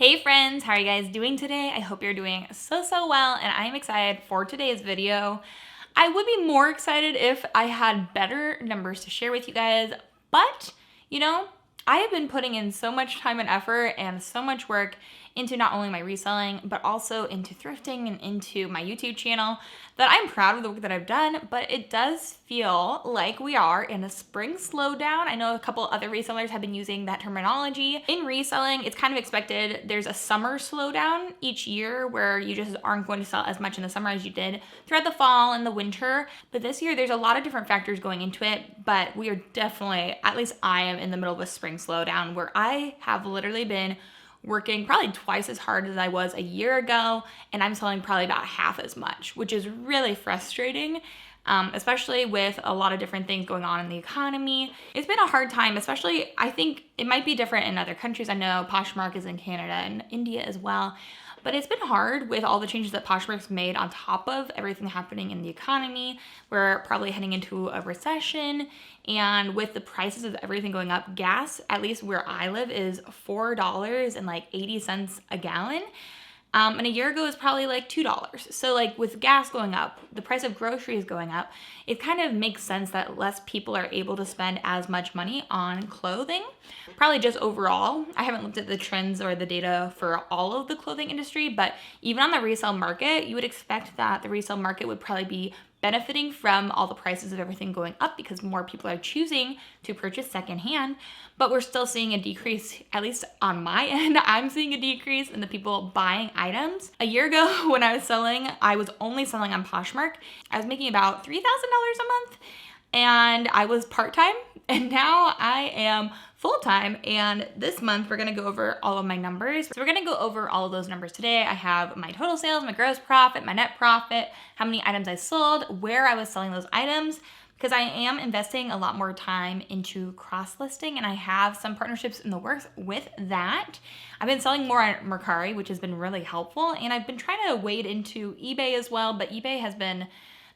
Hey friends, how are you guys doing today? I hope you're doing so well, and I'm excited for today's video. I would be more excited if I had better numbers to share with you guys, but I have been putting in so much time and effort and so much work into not only my reselling, but also into thrifting and into my YouTube channel that I'm proud of the work that I've done, but it does feel like we are in a spring slowdown. I know a couple other resellers have been using that terminology. In reselling, it's kind of expected. There's a summer slowdown each year where you just aren't going to sell as much in the summer as you did throughout the fall and the winter. But this year, there's a lot of different factors going into it, but we are definitely, at least I am, in the middle of a spring slowdown where I have literally been working probably twice as hard as I was a year ago, and I'm selling probably about half as much, which is really frustrating, especially with a lot of different things going on in the economy. It's been a hard time, especially, I think it might be different in other countries. I know Poshmark is in Canada and India as well, but it's been hard with all the changes that Poshmark's made on top of everything happening in the economy. We're probably heading into a recession, and with the prices of everything going up, gas, at least where I live, is $4.80 a gallon. And a year ago it was probably like $2. So like with gas going up, the price of groceries going up, it kind of makes sense that less people are able to spend as much money on clothing. Probably just overall. I haven't looked at the trends or the data for all of the clothing industry, but even on the resale market, you would expect that the resale market would probably be benefiting from all the prices of everything going up because more people are choosing to purchase secondhand, but we're still seeing a decrease, at least on my end. I'm seeing a decrease in the people buying items. A year ago when I was selling, I was only selling on Poshmark. I was making about $3,000 a month, and I was part-time, and now I am full-time. And this month we're gonna go over all of my numbers. So we're gonna go over all of those numbers today. I have my total sales, my gross profit, my net profit, how many items I sold, where I was selling those items, because I am investing a lot more time into cross-listing, and I have some partnerships in the works with that. I've been selling more on Mercari, which has been really helpful, and I've been trying to wade into eBay as well, but eBay has been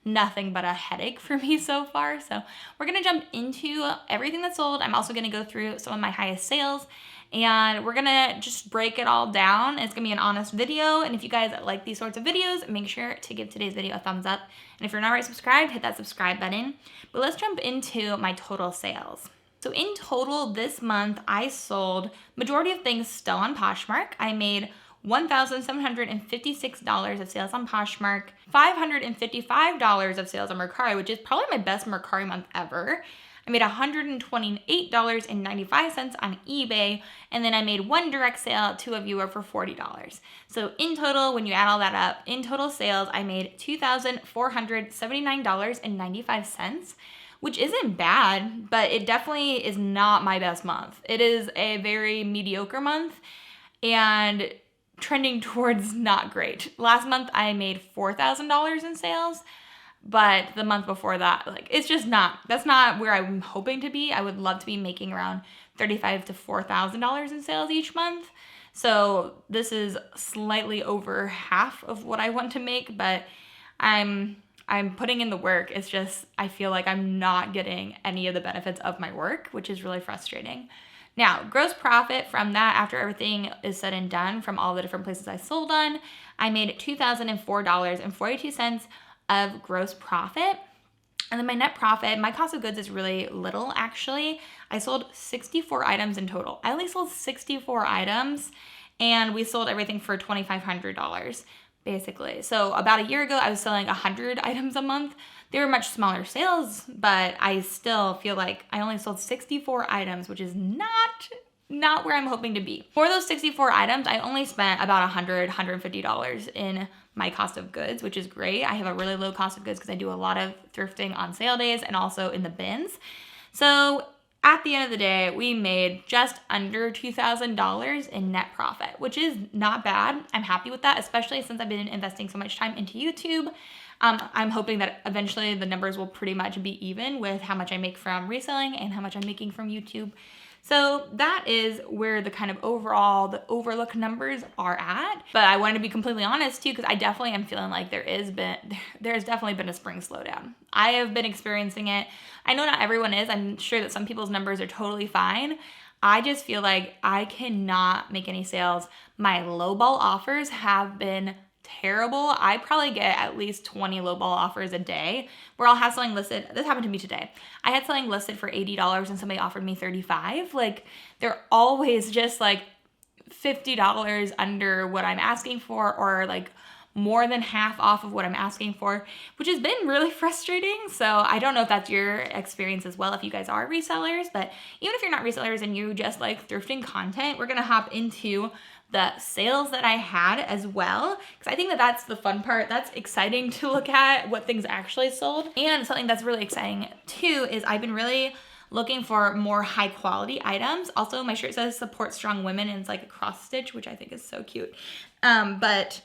nothing but a headache for me so far. So we're gonna jump into everything that's sold. I'm also gonna go through some of my highest sales, and we're gonna just break it all down. It's gonna be an honest video, and if you guys like these sorts of videos, make sure to give today's video a thumbs up. And if you're not already subscribed, hit that subscribe button. But let's jump into my total sales. So in total this month, I sold majority of things still on Poshmark. I made $1,756 of sales on Poshmark, $555 of sales on Mercari, which is probably my best Mercari month ever. I made $128.95 on eBay, and then I made one direct sale to a viewer for $40. So in total, when you add all that up, in total sales, I made $2,479.95, which isn't bad, but it definitely is not my best month. It is a very mediocre month, and trending towards not great. Last month I made $4,000 in sales, but the month before that, it's just that's not where I'm hoping to be. I would love to be making around $3,500 to $4,000 in sales each month. So this is slightly over half of what I want to make, but I'm putting in the work. It's just, I feel like I'm not getting any of the benefits of my work, which is really frustrating. Now, gross profit from that, after everything is said and done, from all the different places I sold on, I made $2,004.42 of gross profit. And then my net profit, my cost of goods is really little, actually. I sold 64 items in total. I only sold 64 items, and we sold everything for $2,500, basically. So about a year ago, I was selling 100 items a month. They were much smaller sales, but I still feel like I only sold 64 items, which is not where I'm hoping to be. For those 64 items, I only spent about $100, $150 in my cost of goods, which is great. I have a really low cost of goods because I do a lot of thrifting on sale days and also in the bins. So at the end of the day, we made just under $2,000 in net profit, which is not bad. I'm happy with that, especially since I've been investing so much time into YouTube. I'm hoping that eventually the numbers will pretty much be even with how much I make from reselling and how much I'm making from YouTube. So that is where the kind of overall, the overlook numbers are at. But I wanted to be completely honest too, because I definitely am feeling like there's definitely been a spring slowdown. I have been experiencing it. I know not everyone is. I'm sure that some people's numbers are totally fine. I just feel like I cannot make any sales. My lowball offers have been terrible. I probably get at least 20 lowball offers a day where I'll have something listed. This happened to me today. I had something listed for $80 and somebody offered me $35. Like, they're always just like $50 under what I'm asking for, or like more than half off of what I'm asking for, which has been really frustrating. So I don't know if that's your experience as well, if you guys are resellers, but even if you're not resellers and you just like thrifting content, we're gonna hop into the sales that I had as well, because I think that that's the fun part. That's exciting to look at what things actually sold. And something that's really exciting too is I've been really looking for more high quality items. Also, my shirt says support strong women and it's like a cross stitch, which I think is so cute. But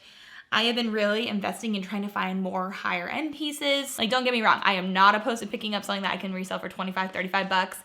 I have been really investing in trying to find more higher end pieces. Like, don't get me wrong, I am not opposed to picking up something that I can resell for 25, 35 bucks.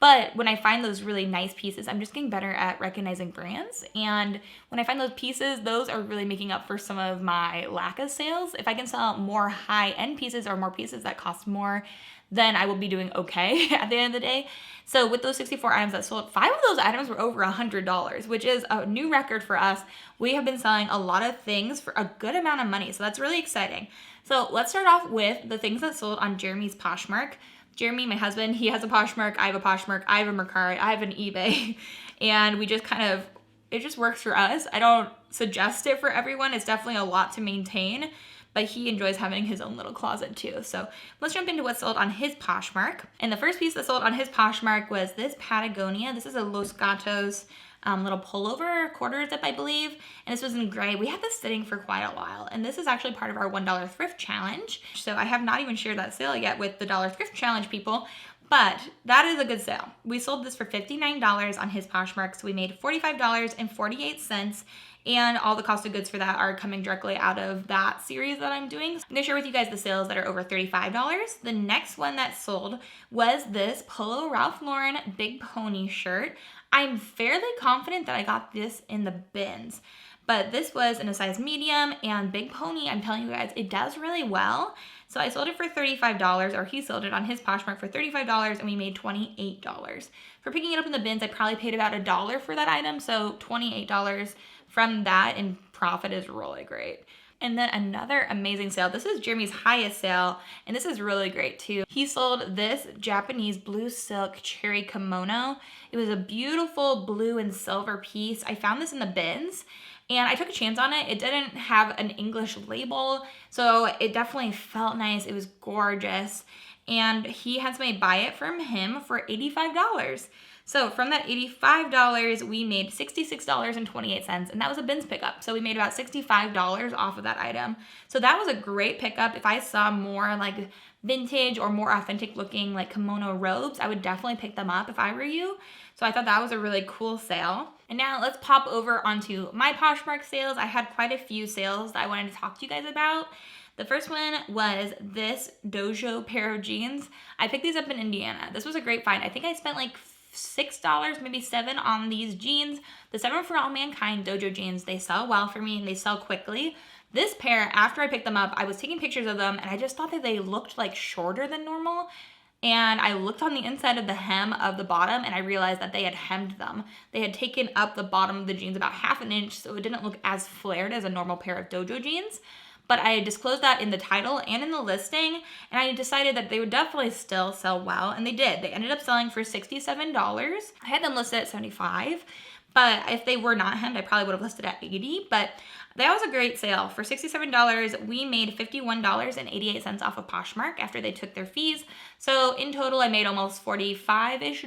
But when I find those really nice pieces, I'm just getting better at recognizing brands. And when I find those pieces, those are really making up for some of my lack of sales. If I can sell more high-end pieces or more pieces that cost more, then I will be doing okay at the end of the day. So with those 64 items that sold, 5 of those items were over $100, which is a new record for us. We have been selling a lot of things for a good amount of money, so that's really exciting. So let's start off with the things that sold on Jeremy's Poshmark. Jeremy, my husband, he has a Poshmark, I have a Poshmark, I have a Mercari, I have an eBay, and we just kind of, it just works for us. I don't suggest it for everyone. It's definitely a lot to maintain, but he enjoys having his own little closet too. So let's jump into what sold on his Poshmark. And the first piece that sold on his Poshmark was this Patagonia. This is a Los Gatos little pullover quarter zip, I believe. And this was in gray. We had this sitting for quite a while. And this is actually part of our $1 thrift challenge. So I have not even shared that sale yet with the dollar thrift challenge people, but that is a good sale. We sold this for $59 on his Poshmark. So we made $45.48. And all the cost of goods for that are coming directly out of that series that I'm doing. I'm gonna share with you guys the sales that are over $35. The next one that sold was this Polo Ralph Lauren Big Pony shirt. I'm fairly confident that I got this in the bins, but this was in a size medium, and Big Pony, I'm telling you guys, it does really well. So I sold it for $35, or he sold it on his Poshmark for $35, and we made $28. For picking it up in the bins, I probably paid about $1 for that item, so $28 from that in profit is really great. And then another amazing sale. This is Jeremy's highest sale, and this is really great too. He sold this Japanese blue silk cherry kimono. It was a beautiful blue and silver piece. I found this in the bins, and I took a chance on it. It didn't have an English label, so it definitely felt nice. It was gorgeous, and he had somebody buy it from him for $85. So from that $85, we made $66.28, and that was a bins pickup. So we made about $65 off of that item. So that was a great pickup. If I saw more like vintage or more authentic looking like kimono robes, I would definitely pick them up if I were you. So I thought that was a really cool sale. And now let's pop over onto my Poshmark sales. I had quite a few sales that I wanted to talk to you guys about. The first one was this Dojo pair of jeans. I picked these up in Indiana. This was a great find. I think I spent like $6, maybe $7 on these jeans. The 7 for All Mankind Dojo jeans, they sell well for me and they sell quickly. This pair, after I picked them up, I was taking pictures of them and I just thought that they looked like shorter than normal. And I looked on the inside of the hem of the bottom and I realized that they had hemmed them. They had taken up the bottom of the jeans about half an inch, so it didn't look as flared as a normal pair of Dojo jeans. But I disclosed that in the title and in the listing, and I decided that they would definitely still sell well, and they did. They ended up selling for $67. I had them listed at $75, but if they were not hemmed, I probably would have listed at $80, but that was a great sale. For $67, we made $51.88 off of Poshmark after they took their fees. So in total, I made almost $45-ish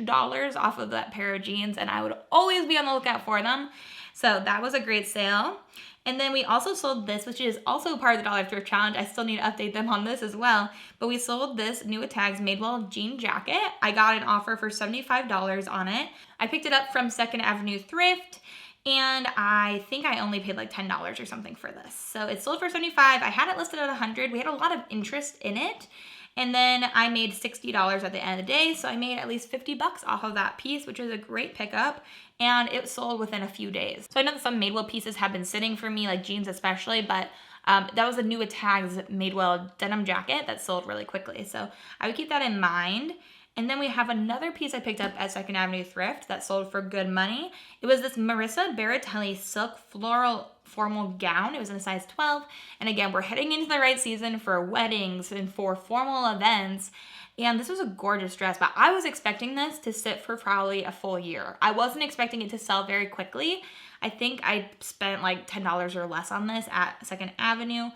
off of that pair of jeans, and I would always be on the lookout for them. So that was a great sale. And then we also sold this, which is also part of the Dollar Thrift Challenge. I still need to update them on this as well. But we sold this New at Tags Madewell jean jacket. I got an offer for $75 on it. I picked it up from 2nd Avenue Thrift, and I think I only paid like $10 or something for this. So it sold for $75. I had it listed at $100. We had a lot of interest in it. And then I made $60 at the end of the day, so I made at least $50 off of that piece, which was a great pickup, and it sold within a few days. So I know that some Madewell pieces have been sitting for me, like jeans especially, but that was a New at Tags Madewell denim jacket that sold really quickly, so I would keep that in mind. And then we have another piece I picked up at 2nd Avenue Thrift that sold for good money. It was this Marissa Baratelli silk floral formal gown. It was in a size 12. And again, we're heading into the right season for weddings and for formal events. And this was a gorgeous dress, but I was expecting this to sit for probably a full year. I wasn't expecting it to sell very quickly. I think I spent like $10 or less on this at 2nd Avenue.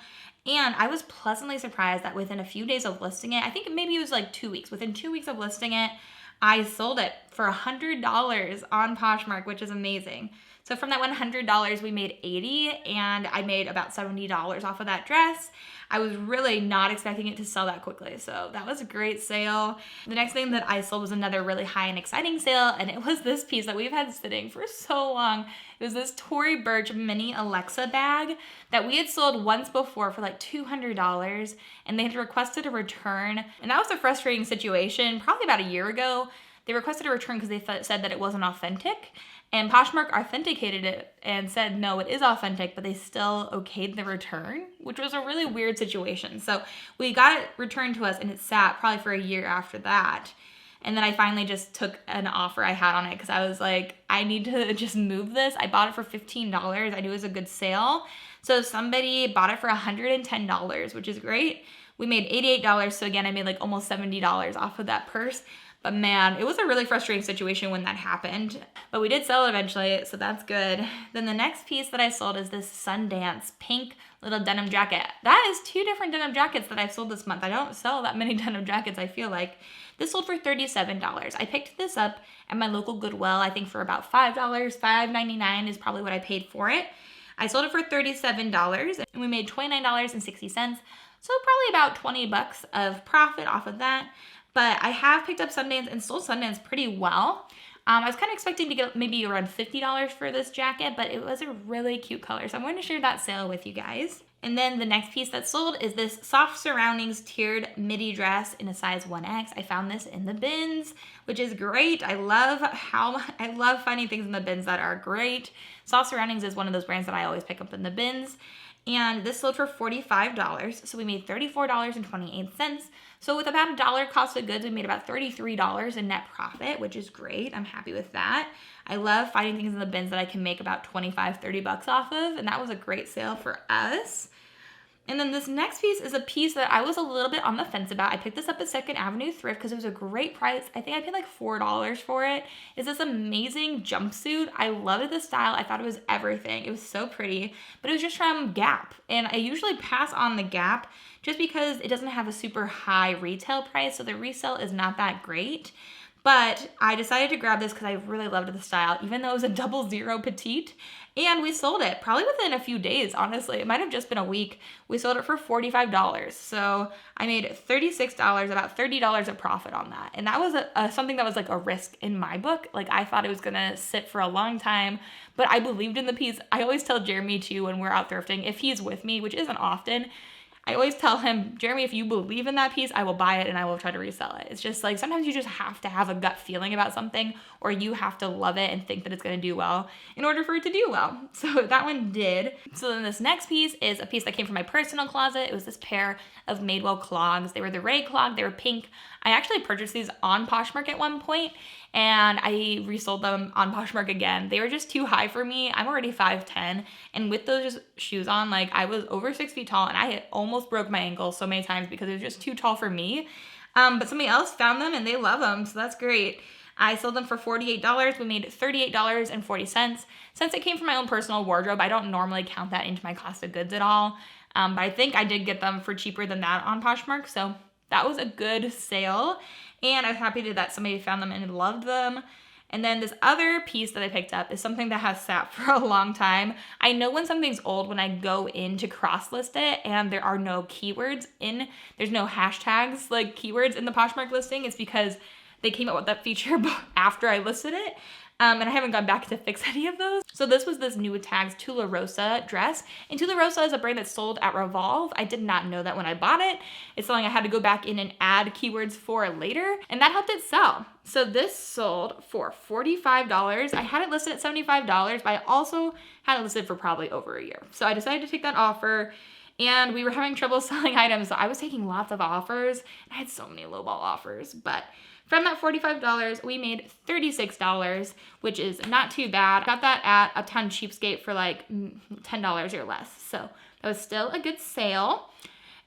And I was pleasantly surprised that within a few days of listing it, I think maybe it was like 2 weeks. Within 2 weeks of listing it, I sold it for $100 on Poshmark, which is amazing. So from that $100, we made $80, and I made about $70 off of that dress. I was really not expecting it to sell that quickly, so that was a great sale. The next thing that I sold was another really high and exciting sale, and it was this piece that we've had sitting for so long. It was this Tory Burch mini Alexa bag that we had sold once before for like $200, and they had requested a return, and that was a frustrating situation. Probably about a year ago, they requested a return because they said that it wasn't authentic. And Poshmark authenticated it and said, no, it is authentic, but they still okayed the return, which was a really weird situation. So we got it returned to us, and it sat probably for a year after that. And then I finally just took an offer I had on it because I was like, I need to just move this. I bought it for $15. I knew it was a good sale. So somebody bought it for $110, which is great. We made $88. So again, I made like almost $70 off of that purse. But man, it was a really frustrating situation when that happened. But we did sell it eventually, so that's good. Then the next piece that I sold is this Sundance pink little denim jacket. That is 2 different denim jackets that I've sold this month. I don't sell that many denim jackets, I feel like. This sold for $37. I picked this up at my local Goodwill, I think for about $5. $5.99 is probably what I paid for it. I sold it for $37, and we made $29.60. So probably about $20 of profit off of that. But I have picked up Sundance and sold Sundance pretty well. I was kind of expecting to get maybe around $50 for this jacket, but it was a really cute color. So I'm going to share that sale with you guys. And then the next piece that sold is this soft surroundings tiered midi dress in a size 1X. I found this in the bins, which is great. I love finding things in the bins that are great. Soft surroundings is one of those brands that I always pick up in the bins. And this sold for $45, so we made $34.28. So with about $1 cost of goods, we made about $33 in net profit, which is great. I'm happy with that. I love finding things in the bins that I can make about $25-30 off of, and that was a great sale for us. And then this next piece is a piece that I was a little bit on the fence about. I picked this up at 2nd Avenue Thrift because it was a great price. I think I paid like $4 for it. It's this amazing jumpsuit. I loved the style. I thought it was everything. It was so pretty, but it was just from Gap. And I usually pass on the Gap just because it doesn't have a super high retail price, so the resale is not that great. But I decided to grab this because I really loved the style, even though it was a 00 petite. And we sold it probably within a few days, honestly. It might have just been a week. We sold it for $45. So I made $36, about $30 of profit on that. And that was something that was like a risk in my book. Like I thought it was gonna sit for a long time, but I believed in the piece. I always tell Jeremy too when we're out thrifting, if he's with me, which isn't often, I always tell him, Jeremy, if you believe in that piece, I will buy it and I will try to resell it. It's just like sometimes you just have to have a gut feeling about something, or you have to love it and think that it's going to do well in order for it to do well. So that one did. So then this next piece is a piece that came from my personal closet. It was this pair of Madewell clogs. They were the Ray clog. They were pink. I actually purchased these on Poshmark at one point, and I resold them on Poshmark again. They were just too high for me. I'm already 5'10", and with those shoes on, like I was over 6 feet tall, and I had almost broke my ankle so many times because it was just too tall for me. But somebody else found them and they love them, so that's great. I sold them for $48. We made $38.40. Since it came from my own personal wardrobe, I don't normally count that into my cost of goods at all. But I think I did get them for cheaper than that on Poshmark, so that was a good sale. And I was happy that somebody found them and loved them. And then this other piece that I picked up is something that has sat for a long time. I know when something's old when I go in to cross-list it and there are no keywords there's no hashtags like keywords in the Poshmark listing. It's because they came up with that feature after I listed it. And I haven't gone back to fix any of those. So this was this new tags Tularosa dress. And Tularosa is a brand that's sold at Revolve. I did not know that when I bought it. It's something I had to go back in and add keywords for later. And that helped it sell. So this sold for $45. I had it listed at $75, but I also had it listed for probably over a year. So I decided to take that offer. And we were having trouble selling items, so I was taking lots of offers. I had so many lowball offers, but From that $45, we made $36, which is not too bad. Got that at Uptown Cheapskate for like $10 or less. So that was still a good sale.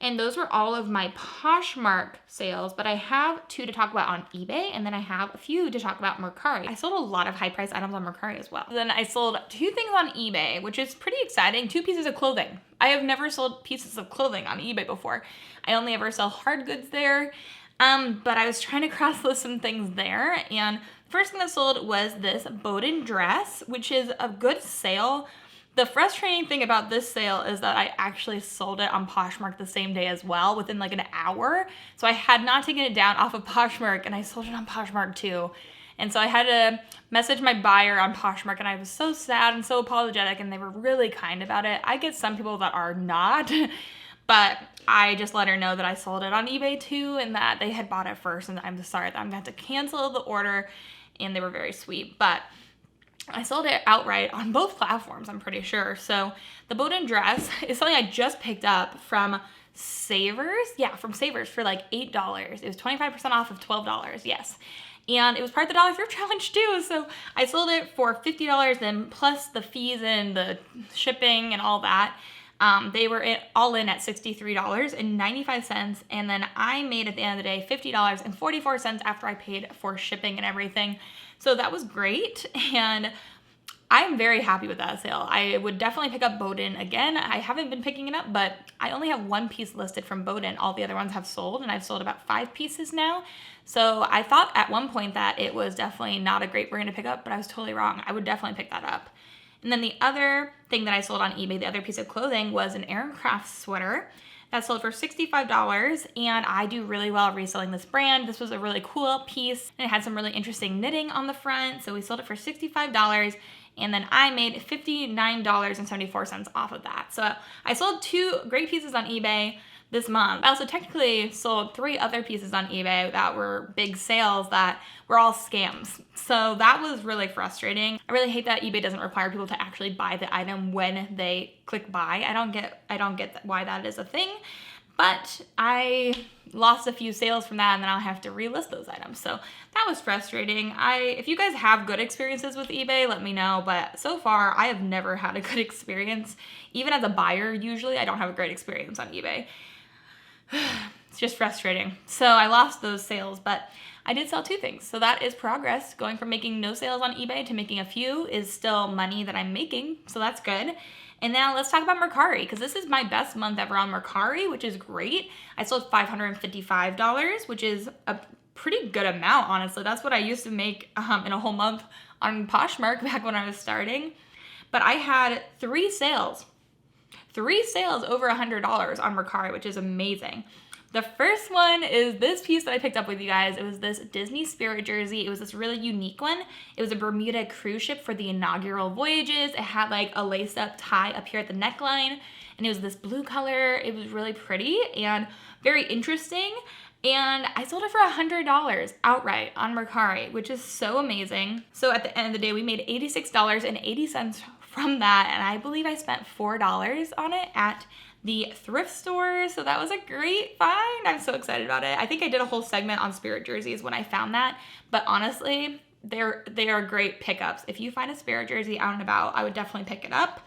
And those were all of my Poshmark sales, but I have 2 to talk about on eBay, and then I have a few to talk about Mercari. I sold a lot of high price items on Mercari as well. Then I sold 2 things on eBay, which is pretty exciting. 2 pieces of clothing. I have never sold pieces of clothing on eBay before. I only ever sell hard goods there. But I was trying to cross-list some things there, and the first thing I sold was this bowdoin dress, which is a good sale. The frustrating thing about this sale is that I actually sold it on Poshmark the same day as well, within like an hour. So I had not taken it down off of Poshmark, and I sold it on Poshmark too. And so I had to message my buyer on Poshmark, and I was so sad and so apologetic, and they were really kind about it. I get some people that are not, but I just let her know that I sold it on eBay too, and that they had bought it first, and I'm sorry that I'm going to have to cancel the order, and they were very sweet. But I sold it outright on both platforms, I'm pretty sure. So the bowdoin dress is something I just picked up from Savers. Yeah, from Savers for like $8. It was 25% off of $12, yes. And it was part of the Dollar Thrift Challenge too. So I sold it for $50, and plus the fees and the shipping and all that. They were all in at $63.95, and then I made at the end of the day $50.44 after I paid for shipping and everything. So that was great, and I'm very happy with that sale. I would definitely pick up bowdoin again. I haven't been picking it up, but I only have 1 piece listed from bowdoin. All the other ones have sold, and I've sold about 5 pieces now. So I thought at one point that it was definitely not a great brand to pick up, but I was totally wrong. I would definitely pick that up. And then the other thing that I sold on eBay, the other piece of clothing, was an aircraft sweater that sold for $65, and I do really well reselling this brand. This was a really cool piece, and it had some really interesting knitting on the front, so we sold it for $65, and then I made $59.74 off of that. So I sold 2 great pieces on eBay this month. I also technically sold 3 other pieces on eBay that were big sales that were all scams. So that was really frustrating. I really hate that eBay doesn't require people to actually buy the item when they click buy. I don't get why that is a thing, but I lost a few sales from that, and then I'll have to relist those items. So that was frustrating. If you guys have good experiences with eBay, let me know, but so far I have never had a good experience. Even as a buyer, usually I don't have a great experience on eBay. It's just frustrating. So I lost those sales, but I did sell 2 things. So that is progress. Going from making no sales on eBay to making a few is still money that I'm making. So that's good. And now let's talk about Mercari, because this is my best month ever on Mercari, which is great. I sold $555, which is a pretty good amount, honestly. That's what I used to make in a whole month on Poshmark back when I was starting. But I had 3 sales. 3 sales over $100 on Mercari, which is amazing. The first one is this piece that I picked up with you guys. It was this Disney Spirit jersey. It was this really unique one. It was a Bermuda cruise ship for the inaugural voyages. It had like a lace-up tie up here at the neckline, and it was this blue color. It was really pretty and very interesting. And I sold it for $100 outright on Mercari, which is so amazing. So at the end of the day, we made $86.80 from that, and I believe I spent $4 on it at the thrift store, so that was a great find. I'm so excited about it. I think I did a whole segment on Spirit jerseys when I found that, but honestly, they are great pickups. If you find a Spirit jersey out and about, I would definitely pick it up.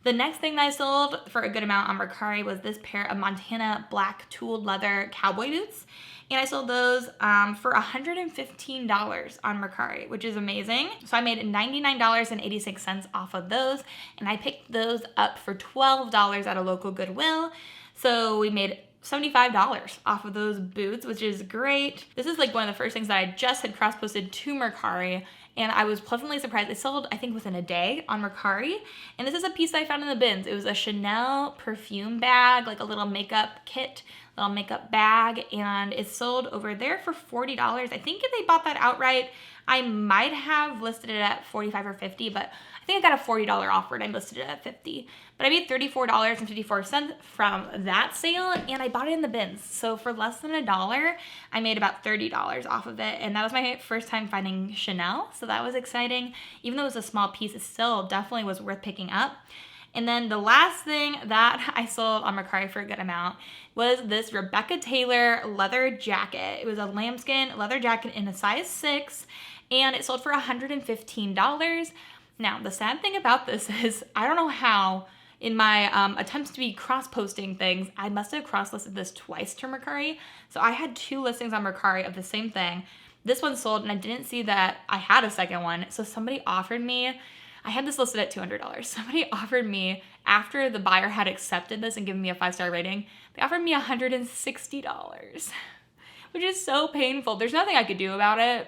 The next thing that I sold for a good amount on Mercari was this pair of Montana black tooled leather cowboy boots. And I sold those for $115 on Mercari, which is amazing. So I made $99.86 off of those, and I picked those up for $12 at a local Goodwill. So we made $75 off of those boots, which is great. This is like one of the first things that I just had cross-posted to Mercari, and I was pleasantly surprised. It sold, I think, within a day on Mercari. And this is a piece that I found in the bins. It was a Chanel perfume bag, like a little makeup kit, little makeup bag, and it sold over there for $40. I think if they bought that outright, I might have listed it at $45 or $50, but I think I got a $40 offer and I listed it at $50. But I made $34.54 from that sale, and I bought it in the bins. So for less than $1, I made about $30 off of it, and that was my first time finding Chanel, so that was exciting. Even though it was a small piece, it still definitely was worth picking up. And then the last thing that I sold on Mercari for a good amount was this Rebecca Taylor leather jacket. It was a lambskin leather jacket in a size 6, and it sold for $115. Now, the sad thing about this is I don't know how in my attempts to be cross-posting things, I must have cross-listed this twice to Mercari. So I had 2 listings on Mercari of the same thing. This one sold and I didn't see that I had a second one. So somebody offered me, I had this listed at $200. Somebody offered me, after the buyer had accepted this and given me a 5-star rating, they offered me $160, which is so painful. There's nothing I could do about it.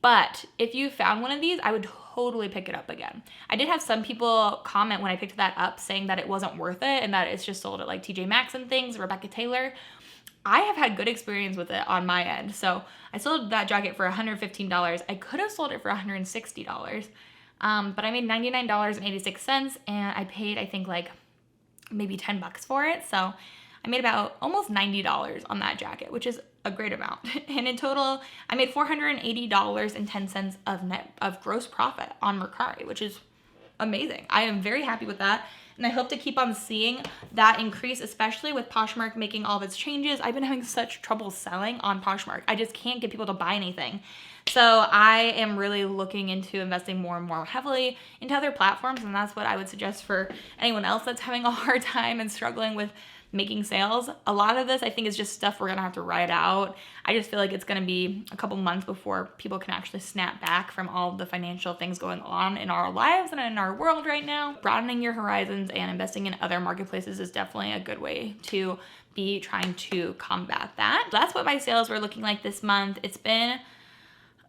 But if you found one of these, I would totally pick it up again. I did have some people comment when I picked that up saying that it wasn't worth it and that it's just sold at like TJ Maxx and things, Rebecca Taylor. I have had good experience with it on my end. So I sold that jacket for $115. I could have sold it for $160, but I made $99.86 and I paid, I think, like maybe $10 for it. So I made about almost $90 on that jacket, which is a great amount. And in total, I made $480.10 of gross profit on Mercari, which is amazing. I am very happy with that. And I hope to keep on seeing that increase, especially with Poshmark making all of its changes. I've been having such trouble selling on Poshmark. I just can't get people to buy anything. So I am really looking into investing more and more heavily into other platforms. And that's what I would suggest for anyone else that's having a hard time and struggling with making sales. A lot of this, I think, is just stuff we're gonna have to ride out. I just feel like it's gonna be a couple months before people can actually snap back from all the financial things going on in our lives and in our world right now. Broadening your horizons and investing in other marketplaces is definitely a good way to be trying to combat that. That's what my sales were looking like this month. It's been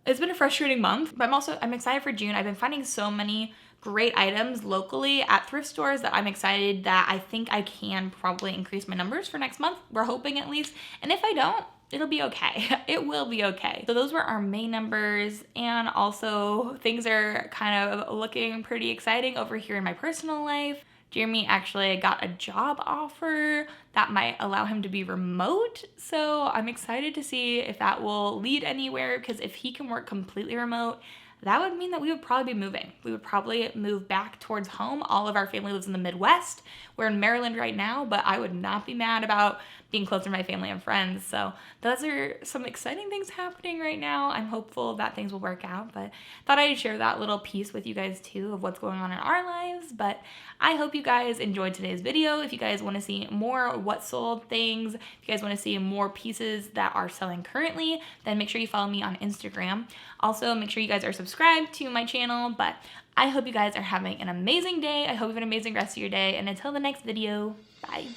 a frustrating month, but I'm excited for June. I've been finding so many great items locally at thrift stores that I'm excited that I think I can probably increase my numbers for next month. We're hoping, at least. And if I don't, it'll be okay. It will be okay. So those were our May numbers, and also things are kind of looking pretty exciting over here in my personal life. Jeremy actually got a job offer that might allow him to be remote. So I'm excited to see if that will lead anywhere, because if he can work completely remote, that would mean that we would probably be moving. We would probably move back towards home. All of our family lives in the Midwest. We're in Maryland right now, but I would not be mad about being closer to my family and friends. So those are some exciting things happening right now. I'm hopeful that things will work out, but thought I'd share that little piece with you guys too of what's going on in our lives. But I hope you guys enjoyed today's video. If you guys want to see more what sold things, if you guys want to see more pieces that are selling currently, then make sure you follow me on Instagram. Also, make sure you guys are subscribed to my channel. But I hope you guys are having an amazing day. I hope you have an amazing rest of your day. And until the next video, bye.